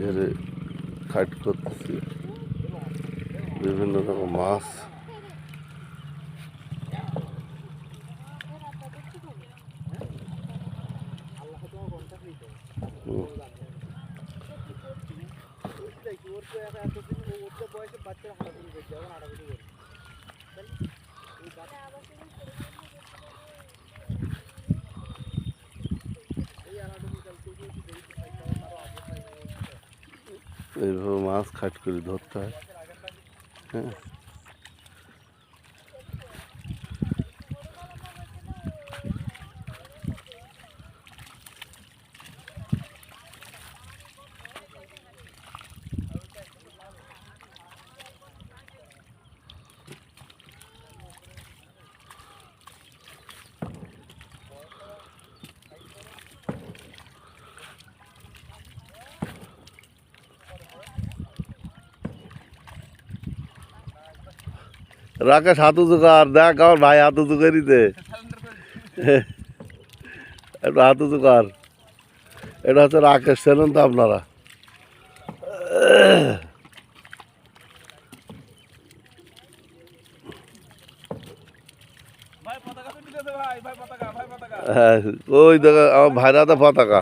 ঘেরে খাট করতেছি, বিভিন্ন রকম মাছ। এইভাবে মাছ খাট করে ধরতে হয়। হ্যাঁ, রাকেশ হাত উঁচু কর, দেখ আমার ভাই হাত উঁচু করিতে, একটু হাত উঁচু কর। এটা হচ্ছে রাকেশ, চেনেন তো আপনারা? হ্যাঁ, ওই দেখো আমার ভাইরা তো পতাকা।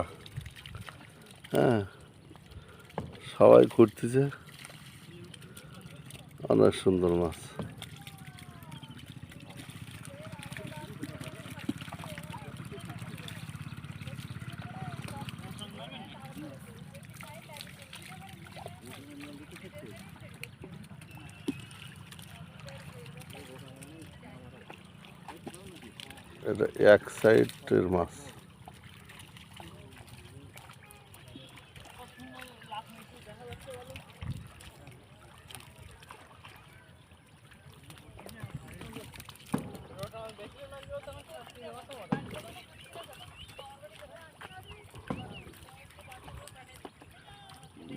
হ্যাঁ, সবাই ঘুরতেছে, অনেক সুন্দর মাছ। এটা এক সাইডের মাছ।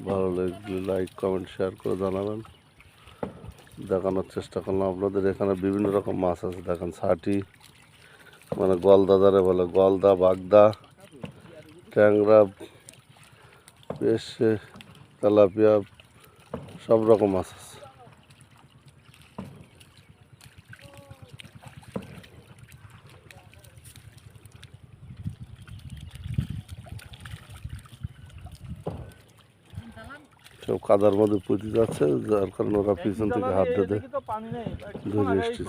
ভালো লাগলে লাইক কমেন্ট শেয়ার করে জানাবেন। দেখানোর চেষ্টা করলাম আপনাদের। এখানে বিভিন্ন রকম মাছ আছে, দেখেন ছাটি, মানে গলদা যারে বলে, গলদা, বাগদা, ট্যাংরা, বেশ তেলাপিয়া, সব রকম মাছ আছে। সব কাদার মধ্যে পুঁতে যাচ্ছে, যার কারণে ওরা পিছন থেকে হাত ধরে ধরে এসছে।